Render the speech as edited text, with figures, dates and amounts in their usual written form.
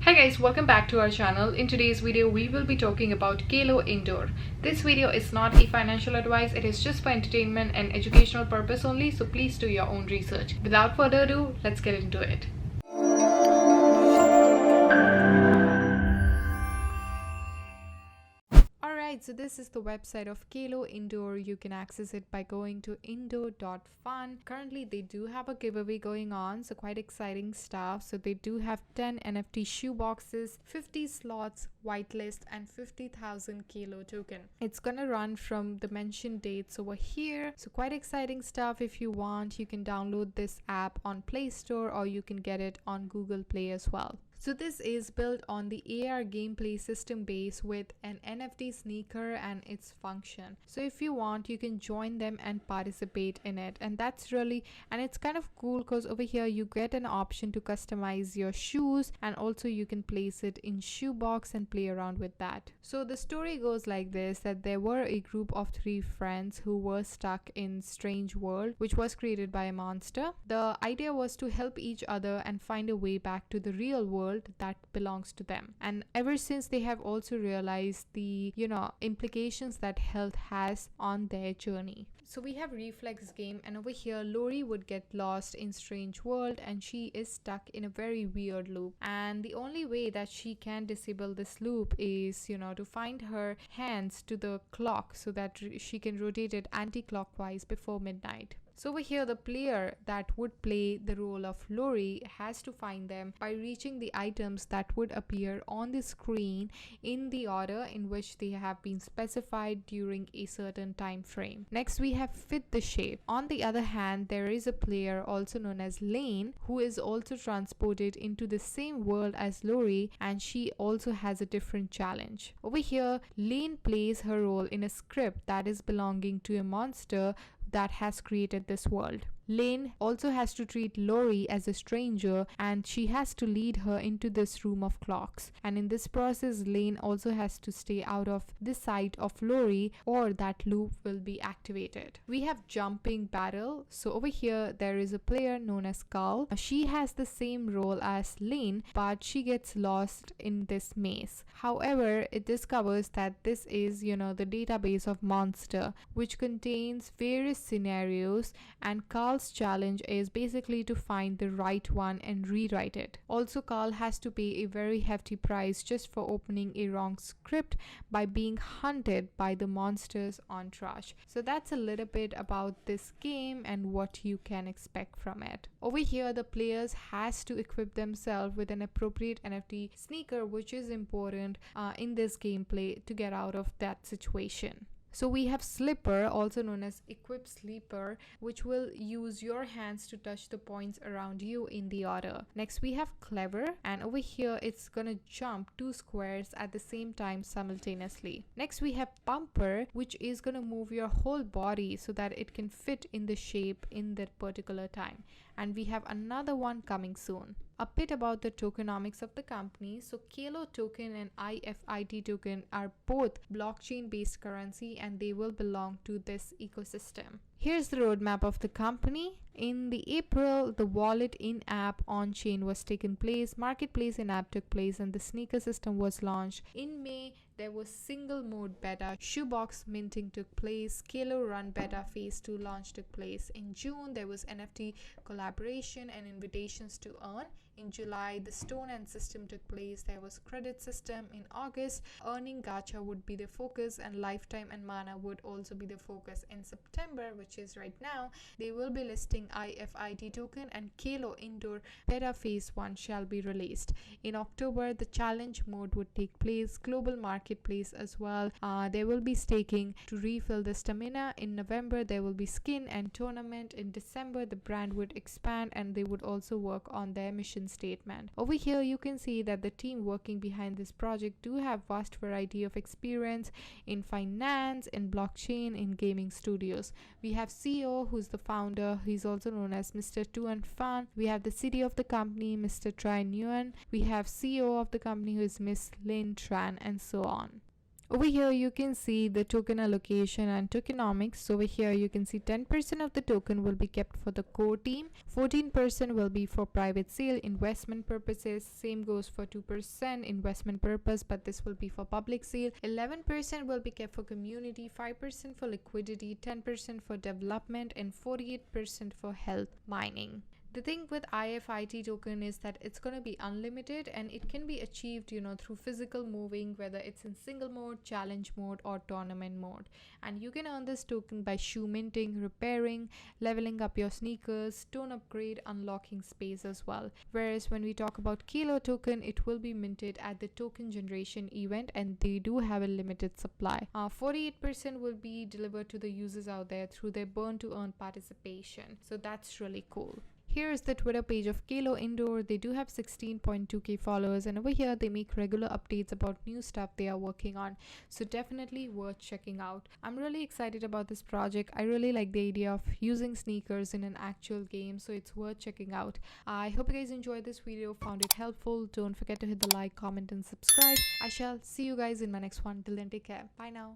Hi guys, welcome back to our channel. In today's video, we will be talking about Calo Indoor. This video is not a financial advice, it is just for entertainment and educational purpose only, so please do your own research. Without further ado, let's get into it. Alright, so this is the website of Calo Indoor. You can access it by going to indoor.fun. Currently, they do have a giveaway going on, so quite exciting stuff. So they do have 10 NFT shoe boxes, 50 slots, whitelist, and 50,000 Calo token. It's gonna run from the mentioned dates over here. So quite exciting stuff. If you want, you can download this app on Play Store or you can get it on Google Play as well. So this is built on the AR gameplay system base with an NFT sneaker and its function. So if you want, you can join them and participate in it, and that's really, and it's kind of cool because over here you get an option to customize your shoes, and also you can place it in shoebox and play around with that. So the story goes like this, that there were a group of 3 friends who were stuck in strange world which was created by a monster. The idea was to help each other and find a way back to the real world that belongs to them. And ever since, they have also realized the implications that health has on their journey. So we have reflex game, and over here Lori would get lost in strange world and she is stuck in a very weird loop, and the only way that she can disable this loop is to find her hands to the clock so that she can rotate it anti-clockwise before midnight. So over here, the player that would play the role of Lori has to find them by reaching the items that would appear on the screen in the order in which they have been specified during a certain time frame. Next, we have fit the shape. On the other hand, there is a player also known as Lane who is also transported into the same world as Lori, and she also has a different challenge. Over here, Lane plays her role in a script that is belonging to a monster that has created this world. Lane also has to treat Lori as a stranger, and she has to lead her into this room of clocks. And in this process, Lane also has to stay out of the sight of Lori, or that loop will be activated. We have jumping battle. So over here, there is a player known as Calo. She has the same role as Lane, but she gets lost in this maze. However, it discovers that this is, the database of monster, which contains various scenarios, and Calo's challenge is basically to find the right one and rewrite it. Also, Calo has to pay a very hefty price just for opening a wrong script by being hunted by the monsters on trash. So that's a little bit about this game and what you can expect from it. Over here, the players has to equip themselves with an appropriate NFT sneaker, which is important in this gameplay to get out of that situation. So we have Slipper, also known as Equip Sleeper, which will use your hands to touch the points around you in the order. Next, we have Clever, and over here it's gonna jump 2 squares at the same time simultaneously. Next, we have Pumper, which is gonna move your whole body so that it can fit in the shape in that particular time. And we have another one coming soon. A bit about the tokenomics of the company. So Calo token and IFIT token are both blockchain based currency, and they will belong to this ecosystem. Here's the roadmap of the company. In the April, the wallet in-app on-chain was taken place, marketplace in-app took place, and the sneaker system was launched. In May, there was single mode beta, shoebox minting took place, Calo Run beta phase 2 launch took place. In June, there was NFT collaboration and invitations to earn. In July, the Stone and system took place. There was credit system. In August, earning gacha would be the focus, and lifetime and mana would also be the focus. In September, which is right now, they will be listing IFIT token, and Calo Indoor beta phase 1 shall be released. In October, the challenge mode would take place, global marketplace as well. There will be staking to refill the stamina. In November, there will be skin and tournament. In December, the brand would expand, and they would also work on their mission statement. Over here, you can see that the team working behind this project do have vast variety of experience in finance, in blockchain, in gaming studios. We have CEO, who's the founder. He's also known as Mr. Tu and Fan. We have the city of the company, Mr. Trai Nguyen. We have CEO of the company, who is Miss Lin Tran, and so on. Over here you can see the token allocation and tokenomics. So over here you can see 10% of the token will be kept for the core team, 14% will be for private sale investment purposes, same goes for 2% investment purpose, but this will be for public sale, 11% will be kept for community, 5% for liquidity, 10% for development, and 48% for health mining. The thing with IFIT token is that it's going to be unlimited and it can be achieved, through physical moving, whether it's in single mode, challenge mode, or tournament mode. And you can earn this token by shoe minting, repairing, leveling up your sneakers, stone upgrade, unlocking space as well. Whereas when we talk about Calo token, it will be minted at the token generation event and they do have a limited supply. 48% will be delivered to the users out there through their burn to earn participation. So that's really cool. Here is the Twitter page of Calo Indoor. They do have 16.2k followers, and over here they make regular updates about new stuff they are working on. So definitely worth checking out. I'm really excited about this project. I really like the idea of using sneakers in an actual game, so it's worth checking out. I hope you guys enjoyed this video, found it helpful. Don't forget to hit the like, comment, and subscribe. I shall see you guys in my next one. Till then, take care. Bye now.